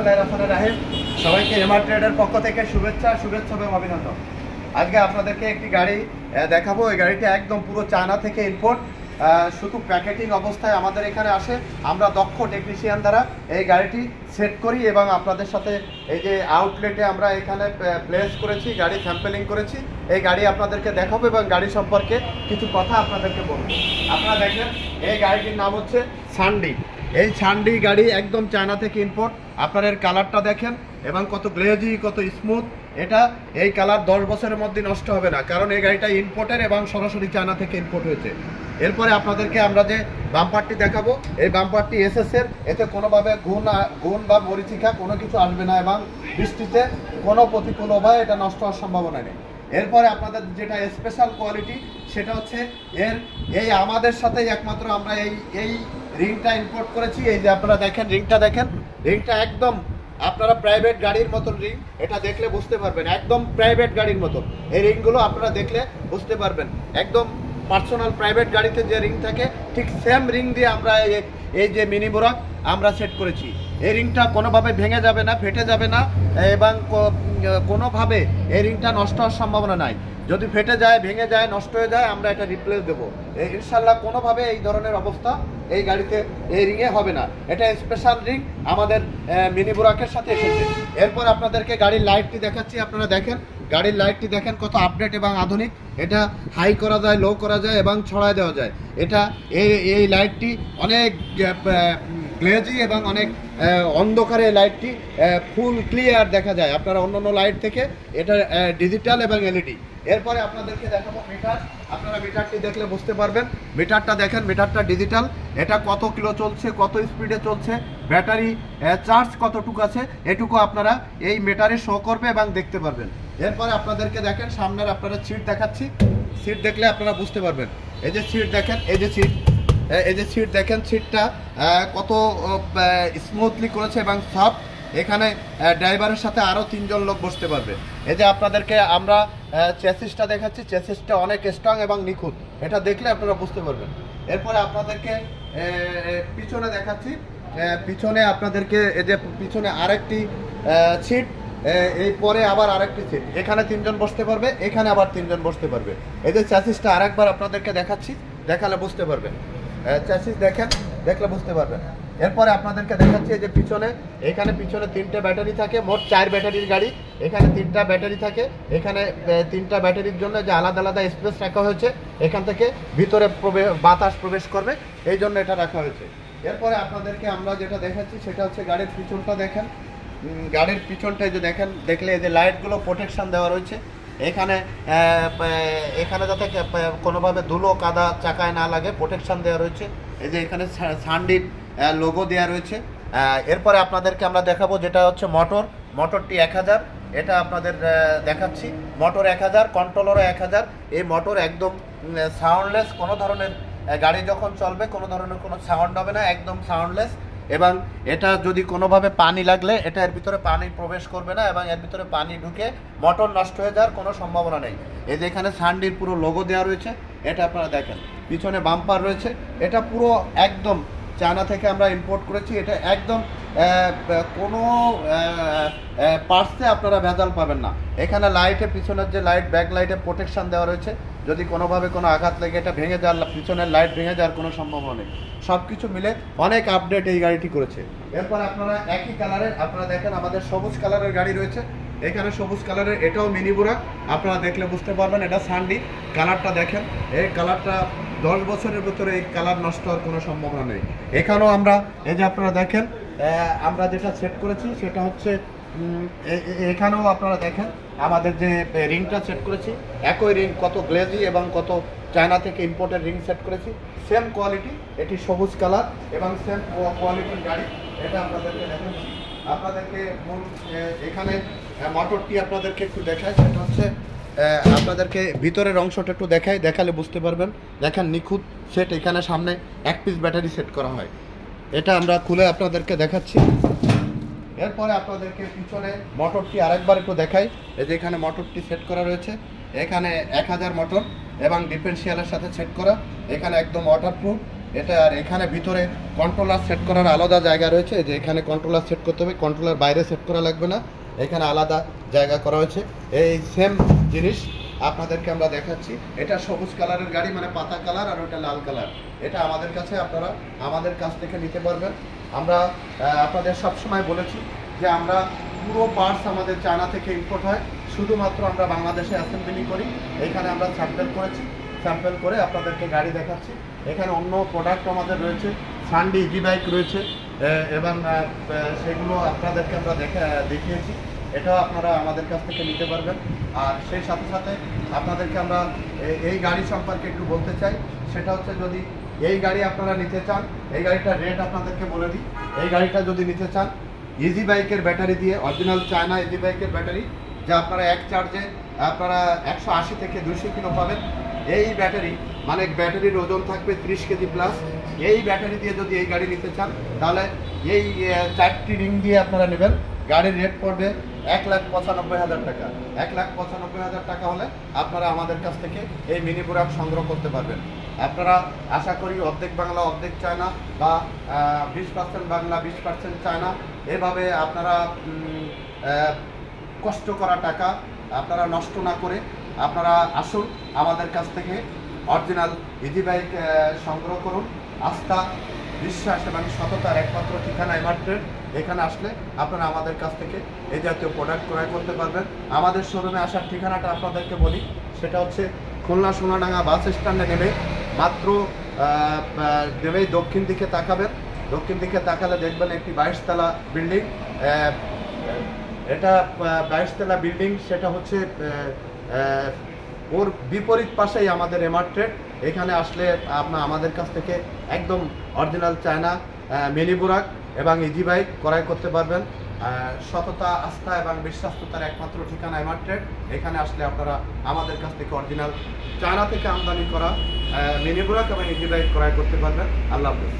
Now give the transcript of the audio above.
বিসমিল্লাহির সবাইকে এমআর ট্রেডের পক্ষ থেকে শুভেচ্ছা এবং অভিনন্দন। আজকে আপনাদেরকে একটি গাড়ি দেখাবো। এই গাড়িটা একদম পুরো চায়না থেকে ইম্পোর্ট, শুধু প্যাকেটিং অবস্থায় আমাদের এখানে আসে। আমরা দক্ষ টেকনিশিয়ান দ্বারা এই গাড়িটি সেট করি এবং আপনাদের সাথে এই যে আউটলেটে আমরা এখানে প্লেস করেছি, গাড়ি স্যাম্পলিং করেছি। এই গাড়ি আপনাদেরকে দেখাবো এবং গাড়ি সম্পর্কে কিছু কথা আপনাদেরকে বলবো। আপনারা দেখেন এই গাড়িটির নাম হচ্ছে সানডি। এই সানডি গাড়ি একদম চায়না থেকে ইম্পোর্ট। আপনার এর কালারটা দেখেন এবং কত গ্লেজি, কত স্মুথ। এই কালার 10 বছরের মধ্যে নষ্ট হবে না, কারণ এই গাড়িটা ইম্পোর্টের এবং সরাসরি চায়না থেকে ইম্পোর্ট হয়েছে। এরপরে আপনাদেরকে আমরা যে বাম্পারটি দেখাবো, এই বাম্পারটি এসএস এর। এতে কোনোভাবে গুণ বা মরিচিকা কোনো কিছু আসবে না এবং বৃষ্টিতে কোনো প্রতিকূল অবস্থায় এটা নষ্ট হওয়ার সম্ভাবনা নেই। এরপরে আপনাদের যেটা স্পেশাল কোয়ালিটি সেটা হচ্ছে এই আমাদের সাথেই একমাত্র আমরা এই রিংটা ইম্পোর্ট করেছি। এই যে আপনারা দেখেন রিংটা একদম আপনারা প্রাইভেট গাড়ির মতন রিং। এটা দেখলে বুঝতে পারবেন একদম প্রাইভেট গাড়ির মতন। এই রিংগুলো আপনারা দেখলে বুঝতে পারবেন একদম পার্সোনাল প্রাইভেট গাড়িতে যে রিং থাকে ঠিক সেম রিং দিয়ে আমরা এই যে মিনি বোরাক আমরা সেট করেছি। এই রিংটা কোনোভাবে ভেঙে যাবে না, ফেটে যাবে না এবং কোনোভাবে এই রিংটা নষ্ট হওয়ার সম্ভাবনা নাই। যদি ফেটে যায়, ভেঙে যায়, নষ্ট হয়ে যায়, আমরা এটা রিপ্লেস দেবো ইনশাল্লাহ। কোনোভাবে এই ধরনের অবস্থা এই গাড়িতে এই রিংয়ে হবে না। এটা স্পেশাল রিং আমাদের মিনি বোরাকের সাথে এসেছে। এরপর আপনাদেরকে গাড়ির লাইটটি দেখাচ্ছি। আপনারা দেখেন গাড়ির লাইটটি দেখেন কত আপডেট এবং আধুনিক। এটা হাই করা যায়, লো করা যায় এবং ছড়ায় দেওয়া যায়। এটা এই লাইটটি অনেক গ্লেজি এবং অনেক অন্ধকারে লাইটটি ফুল ক্লিয়ার দেখা যায় আপনারা অন্যান্য লাইট থেকে। এটা ডিজিটাল এবং এলইডি। এরপরে আপনাদেরকে দেখাবো মিটার। আপনারা মিটারটি দেখলে বুঝতে পারবেন। মিটারটা দেখেন, মিটারটা ডিজিটাল। এটা কত কিলো চলছে, কত স্পিডে চলছে, ব্যাটারি চার্জ কতটুকু আছে, এটুকু আপনারা এই মিটারে শো করবে এবং দেখতে পারবেন। এরপরে আপনাদেরকে দেখেন সামনের আপনারা সিট দেখাচ্ছি। সিট দেখলে আপনারা বুঝতে পারবেন। এই যে সিট দেখেন, এই যে সিট দেখেন, সিটটা কত স্মুথলি করেছে এবং সফট। এখানে ড্রাইভারের সাথে আরও 3 জন লোক বসতে পারবে। এই যে আপনাদেরকে আমরা চেসিসটা দেখাচ্ছি। চেসিসটা অনেক স্ট্রং এবং নিখুঁত। এটা দেখলে আপনারা বুঝতে পারবেন। এরপরে আপনাদেরকে পিছনে দেখাচ্ছি। পিছনে আপনাদেরকে এই যে পিছনে আরেকটি সিট, এই পরে আবার আরেকটি সিট। এখানে 3 জন বসতে পারবে, এখানে আবার 3 জন বসতে পারবে। এই যে চ্যাসিসটা আরেকবার আপনাদেরকে দেখাচ্ছি, দেখালে বুঝতে পারবেন। চ্যাসিস দেখেন, দেখলে বুঝতে পারবেন। এরপরে আপনাদেরকে দেখাচ্ছি যে পিছনে, এখানে পিছনে 3টে ব্যাটারি থাকে। মোট 4 ব্যাটারির গাড়ি। এখানে 3টা ব্যাটারি থাকে। এখানে 3টা ব্যাটারির জন্য যে আলাদা আলাদা স্পেস রাখা হয়েছে, এখান থেকে ভিতরে বাতাস প্রবেশ করবে, এই জন্য এটা রাখা হয়েছে। এরপরে আপনাদেরকে আমরা যেটা দেখাচ্ছি সেটা হচ্ছে গাড়ির পিছনটা দেখেন। গাড়ির পিছনটায় যে দেখেন, দেখলে এই যে লাইটগুলো প্রোটেকশন দেওয়া রয়েছে। এখানে যাতে কোনোভাবে ধুলো কাদা চাকায় না লাগে, প্রোটেকশন দেওয়া রয়েছে। এই যে এখানে সানডির লোগো দেওয়া রয়েছে। এরপরে আপনাদেরকে আমরা দেখাবো যেটা হচ্ছে মোটরটি 1000। এটা আপনাদের দেখাচ্ছি। মোটর 1000, কন্ট্রোলারও 1000। এই মোটর একদম সাউন্ডলেস। কোনো ধরনের গাড়ি যখন চলবে কোনো ধরনের কোনো সাউন্ড হবে না, একদম সাউন্ডলেস। এবং এটা যদি কোনোভাবে পানি লাগলে এটা এর ভিতরে পানি প্রবেশ করবে না এবং এর ভিতরে পানি ঢুকে মোটর নষ্ট হয়ে যাওয়ার কোনো সম্ভাবনা নেই। এই যে এখানে সানডির পুরো লোগো দেওয়া রয়েছে। এটা আপনারা দেখেন। পিছনে বাম্পার রয়েছে। এটা পুরো একদম চায়না থেকে আমরা ইম্পোর্ট করেছি। এটা একদম কোনো পার্টসে আপনারা ভেজাল পাবেন না। এখানে লাইটে, পিছনের যে লাইট, ব্যাক লাইটে প্রোটেকশন দেওয়া রয়েছে। যদি কোনোভাবে কোনো আঘাত লেগে এটা ভেঙে যাওয়ার, পিছনের লাইট ভেঙে যাওয়ার কোনো সম্ভাবনা নেই। সব কিছু মিলে অনেক আপডেট এই গাড়িটি করেছে। এরপর আপনারা একই কালারের, আপনারা দেখেন আমাদের সবুজ কালারের গাড়ি রয়েছে। এখানে সবুজ কালারের, এটাও মিনি বোরাক। আপনারা দেখলে বুঝতে পারবেন এটা সানডি। কালারটা দেখেন, এই কালারটা 10 বছরের ভিতরে এই কালার নষ্ট হওয়ার কোনো সম্ভাবনা নেই। এখানেও আমরা এই যে আপনারা দেখেন আমরা যেটা সেট করেছি সেটা হচ্ছে এখানেও আপনারা দেখেন আমাদের যে রিংটা সেট করেছি, একই রিং, কত গ্লেজি এবং কত চায়না থেকে ইম্পোর্টেড রিং সেট করেছি। সেম কোয়ালিটি, এটি সবুজ কালার এবং সেম কোয়ালিটির গাড়ি। এটা আপনাদেরকে দেখাচ্ছি। আপনাদেরকে এখানে মোটরটি আপনাদেরকে একটু দেখায়। সেটা হচ্ছে আপনাদেরকে ভিতরের অংশটা একটু দেখালে বুঝতে পারবেন। দেখেন নিখুঁত সেট। এখানে সামনে 1 পিস ব্যাটারি সেট করা হয়। এটা আমরা খুলে আপনাদেরকে দেখাচ্ছি। এরপরে আপনাদেরকে পিছনে মোটরটি আরেকবার একটু দেখাই। এই যে এখানে মোটরটি সেট করা রয়েছে। এখানে 1000 মোটর এবং ডিফারেন্সিয়ালের সাথে সেট করা। এখানে একদম ওয়াটারপ্রুফ এটা আর এখানে ভিতরে কন্ট্রোলার সেট করার আলাদা জায়গা রয়েছে, যে এখানে কন্ট্রোলার সেট করতে হবে, কন্ট্রোলার বাইরে সেট করা লাগবে না, এখানে আলাদা জায়গা করা হয়েছে। এই সেম জিনিস আপনাদেরকে আমরা দেখাচ্ছি। এটা সবুজ কালারের গাড়ি, মানে পাতা কালার, আর ওটা লাল কালার। এটা আমাদের কাছে আপনারা আমাদের কাছ থেকে নিতে পারবেন। আমরা আপনাদের সবসময় বলেছি যে আমরা পুরো পার্টস আমাদের চায়না থেকে ইম্পোর্ট হয়, শুধুমাত্র আমরা বাংলাদেশে অ্যাসেম্বলি করি। এখানে আমরা স্যাম্পল করেছি, স্যাম্পল করে আপনাদেরকে গাড়ি দেখাচ্ছি। এখানে অন্য প্রোডাক্ট আমাদের রয়েছে, সানডি ইজি বাইক রয়েছে, এবং সেগুলো আপনাদেরকে আমরা দেখিয়েছি। এটাও আপনারা আমাদের কাছ থেকে নিতে পারবেন। আর সেই সাথে সাথে আপনাদেরকে আমরা এই গাড়ি সম্পর্কে একটু বলতে চাই। সেটা হচ্ছে, যদি এই গাড়ি আপনারা নিতে চান, এই গাড়িটার রেট আপনাদেরকে বলে দিই। এই গাড়িটা যদি নিতে চান ইজি বাইকের ব্যাটারি দিয়ে, অরিজিনাল চায়না ইজি বাইকের ব্যাটারি, যা আপনারা এক চার্জে আপনারা 180 থেকে 200 কিলো পাবেন। এই ব্যাটারি মানে ব্যাটারির ওজন থাকবে 30 কেজি প্লাস। এই ব্যাটারি দিয়ে যদি এই গাড়ি নিতে চান, তাহলে এই 4টি রিং দিয়ে আপনারা নেবেন। গাড়ির রেট পড়বে 1,95,000 টাকা। 1,95,000 টাকা হলে আপনারা আমাদের কাছ থেকে এই মিনি বুরাক সংগ্রহ করতে পারবেন। আপনারা আশা করি অর্ধেক বাংলা অর্ধেক চায়না, বা 20% বাংলা 20% চায়না, এভাবে আপনারা কষ্ট করা টাকা আপনারা নষ্ট না করে আপনারা আসুন আমাদের কাছ থেকে অরিজিনাল ইজি বাইক সংগ্রহ করুন। আস্থা, বিশ্বাস এবং সততার একমাত্র ঠিকানা এমআর ট্রেড। এখানে আসলে আপনারা আমাদের কাছ থেকে এই জাতীয় প্রোডাক্ট ক্রয় করতে পারবেন। আমাদের শোরুমে আসার ঠিকানাটা আপনাদেরকে বলি, সেটা হচ্ছে খুলনা সোনাডাঙ্গা বাস স্ট্যান্ডে নেমে মাত্র নেমেই দক্ষিণ দিকে তাকাবেন। দক্ষিণ দিকে তাকালে দেখবেন একটি 22 তলা বিল্ডিং। এটা 22 তলা বিল্ডিং, সেটা হচ্ছে ওর বিপরীত পাশেই আমাদের এমআর ট্রেড। এখানে আসলে আপনার আমাদের কাছ থেকে একদম অরিজিনাল চায়না মিনি বুরাক এবং ইজি বাইক ক্রয় করতে পারবেন। সততা, আস্থা এবং বিশ্বস্ততার একমাত্র ঠিকানা এমআর ট্রেড। এখানে আসলে আপনারা আমাদের কাছ থেকে অরিজিনাল চায়না থেকে আমদানি করা মিনি বুরাক এবং ইজি বাইক ক্রয় করতে পারবেন। আল্লাহ হাফেজ।